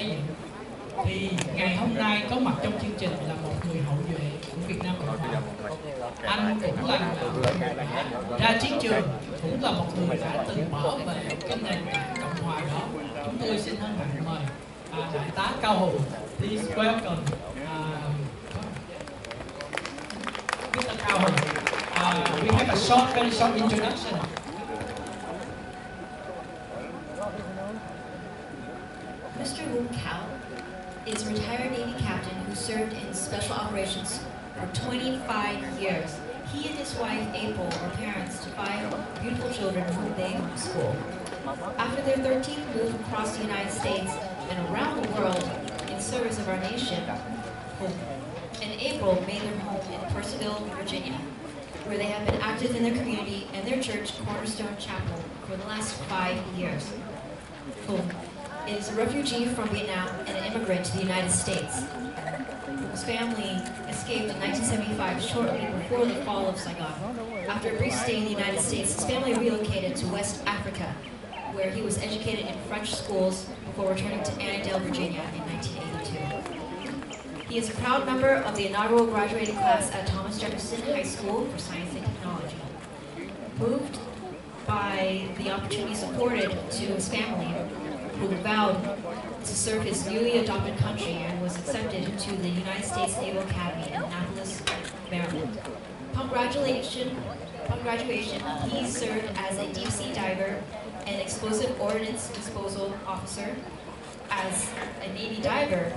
xây dựng. Thì ngày hôm nay có mặt trong chương trình là một người hậu duệ của Việt Nam Cộng Hòa. Anh cũng là ra chiến trường, cũng là một người đã từng bảo vệ cái nền tảng Cộng Hòa đó. Chúng tôi xin hân hạnh mời Đại tá Cao Hùng. Please welcome Mr. Cao Hùng. We have a short, very short introduction. Mr. Hùng Cao is a retired Navy captain who served in special operations for 25 years. He and his wife, April, are parents to 5 beautiful children whom they homeschool. After their 13th move across the United States and around the world in service of our nation, Hùng and April made their home in Purcellville, Virginia, where they have been active in their community and their church, Cornerstone Chapel, for the last 5 years. Hùng is a refugee from Vietnam and an immigrant to the United States. His family escaped in 1975, shortly before the fall of Saigon. After a brief stay in the United States, his family relocated to West Africa, where he was educated in French schools before returning to Annandale, Virginia in 1982. He is a proud member of the inaugural graduating class at Thomas Jefferson High School for Science and Technology. Moved by the opportunities afforded to his family, who vowed to serve his newly adopted country and was accepted to the United States Naval Academy in Annapolis, Maryland. Upon graduation, he served as a deep-sea diver and explosive ordnance disposal officer. As a Navy diver,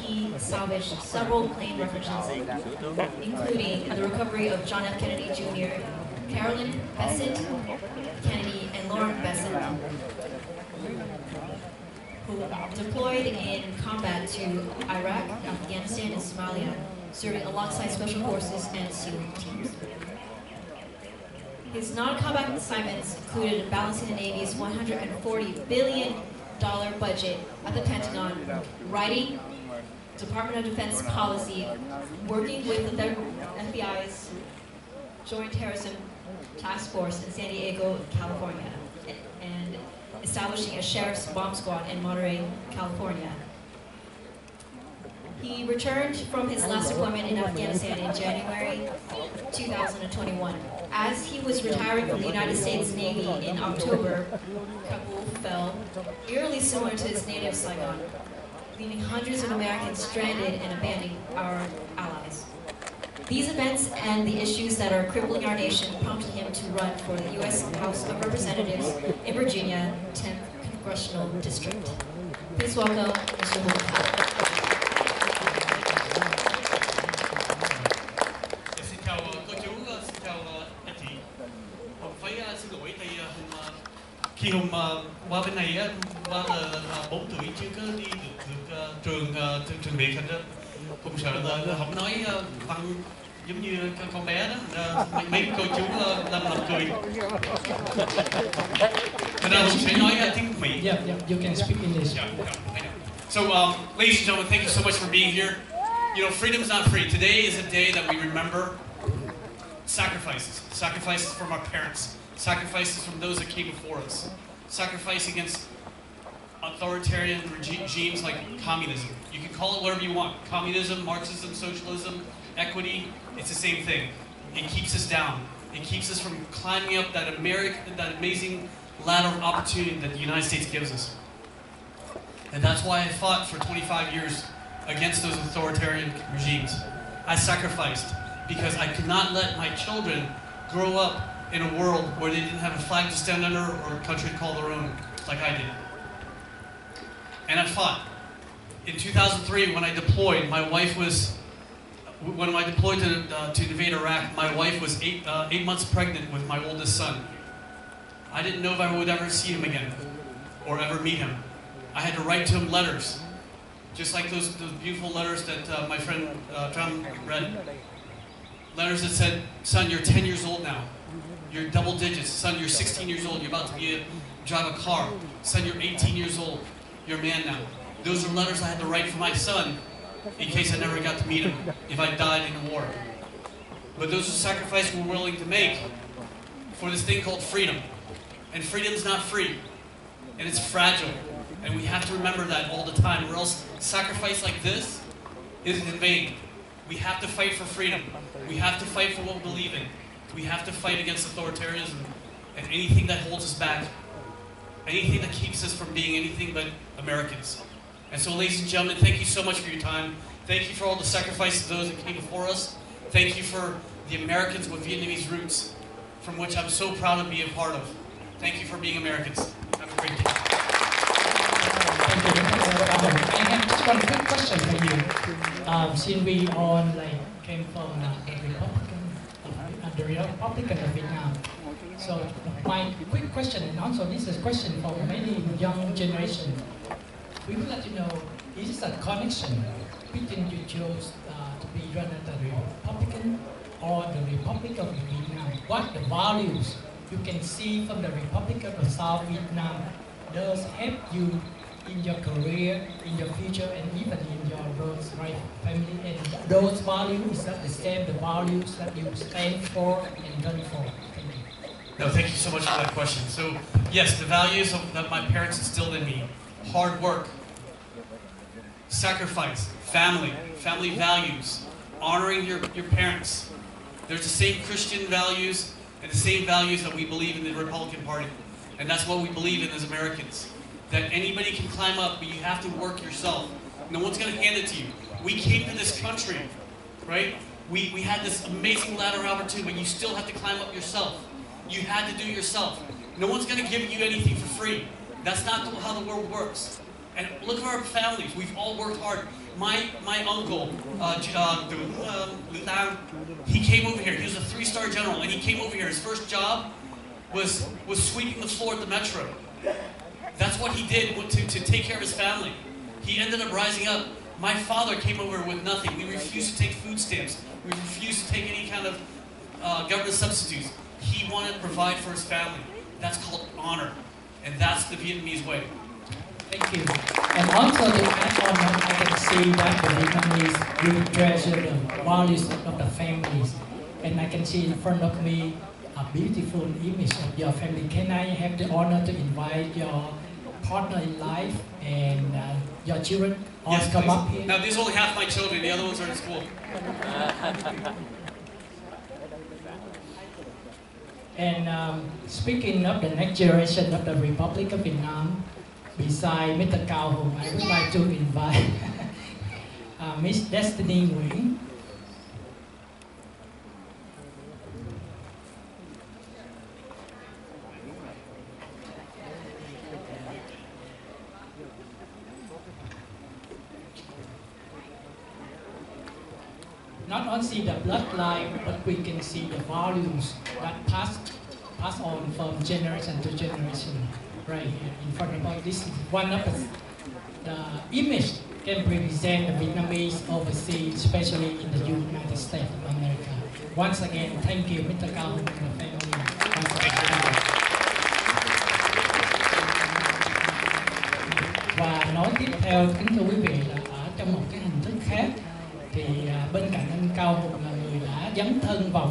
he salvaged several plane refugees, including the recovery of John F. Kennedy Jr., Carolyn Bessette Kennedy, and Lauren Bessette, who deployed in combat to Iraq, Afghanistan, and Somalia, serving alongside special forces and SEAL teams. His non-combat assignments included balancing the Navy's $140 billion budget at the Pentagon, writing Department of Defense policy, working with the FBI's Joint Terrorism Task Force in San Diego, California, and establishing a sheriff's bomb squad in Monterey, California. He returned from his last deployment in Afghanistan in January 2021. As he was retiring from the United States Navy in October, Kabul fell, eerily similar to his native Saigon, leaving hundreds of Americans stranded and abandoning our allies. These events and the issues that are crippling our nation prompted him to run for the U.S. House of Representatives in Virginia, 10th Congressional District. Please welcome Mr. Hùng Cao. Xin chào cô chú, xin chào anh chị. Hùng phải xin lỗi thì khi Hùng qua bên này qua là 4 tuổi chưa có đi được trường Việt, thành ra Hùng sợ là không nói văn giống như con bé đó, mấy cô chú làm cười. Thành ra Hùng sẽ nói tiếng Mỹ. Yeah, you can speak English. Yeah, I know. So, ladies and gentlemen, thank you so much for being here. You know, freedom's not free. Today is a day that we remember sacrifices. Sacrifices from our parents. Sacrifices from those that came before us. Sacrifice against authoritarian regimes like communism. You can call it whatever you want. Communism, Marxism, socialism, equity, it's the same thing. It keeps us down. It keeps us from climbing up that amazing ladder of opportunity that the United States gives us. And that's why I fought for 25 years against those authoritarian regimes. I sacrificed because I could not let my children grow up in a world where they didn't have a flag to stand under or a country to call their own, like I did. And I fought. In 2003, when I deployed, when I deployed to invade Iraq, my wife was 8 months pregnant with my oldest son. I didn't know if I would ever see him again or ever meet him. I had to write to him letters, just like those beautiful letters that my friend John read. Letters that said, son, you're 10 years old now. You're double digits. Son, you're 16 years old. You're about to drive a car. Son, you're 18 years old. You're a man now. Those are letters I had to write for my son in case I never got to meet him if I died in the war. But those are sacrifices we're willing to make for this thing called freedom. And freedom's not free. And it's fragile. And we have to remember that all the time, or else sacrifice like this is in vain. We have to fight for freedom. We have to fight for what we believe in. We have to fight against authoritarianism and anything that holds us back. Anything that keeps us from being anything but Americans. And so, ladies and gentlemen, thank you so much for your time. Thank you for all the sacrifices of those that came before us. Thank you for the Americans with Vietnamese roots, from which I'm so proud to be a part of. Thank you for being Americans. Have a great day. Thank you. I have just one quick question for you. Since we all came from the Republic of Vietnam, so my quick question, and also this is a question for many young generation. We would like to know, is there a connection between you chose to be run as the Republican or the Republic of Vietnam? What the values you can see from the Republic of South Vietnam does help you in your career, in your future, and even in your roles, right, family? And those values, is that the same, the values that you stand for and gun for? Thank you. No, thank you so much for that question. So, yes, the values that my parents instilled in me: hard work, sacrifice, family values, honoring your parents. There's the same Christian values and the same values that we believe in the Republican Party. And that's what we believe in as Americans. That anybody can climb up, but you have to work yourself. No one's going to hand it to you. We came to this country, right? We had this amazing ladder of opportunity, but you still have to climb up yourself. You had to do it yourself. No one's going to give you anything for free. That's not how the world works. And look at our families. We've all worked hard. My uncle, he came over here. He was a 3-star general, and he came over here. His first job was sweeping the floor at the metro. That's what he did to take care of his family. He ended up rising up. My father came over with nothing. We refused to take food stamps. We refused to take any kind of government subsidies. He wanted to provide for his family. That's called honor. And that's the Vietnamese way. Thank you. And also to add on, I can see that the Vietnamese really treasure the values of the families. And I can see in front of me a beautiful image of your family. Can I have the honor to invite your partner in life and your children all come please. up here? Now, these are only half my children. The other ones are in school. And speaking of the next generation of the Republic of Vietnam, besides Mr. Cao Hùng, I would like to invite Miss Destiny Nguyen. Not only the bloodline, but we can see the values that pass on from generation to generation. Right here in front of us, this is one of the image can represent the Vietnamese overseas, especially in the United States of America. Once again, thank you, Mr. Cao Hùng and the family. Và nói tiếp theo, kính thưa quý vị, là ở trong một cái hình thức khác, thì bên cạnh anh Cao Hùng là người đã dấn thân vào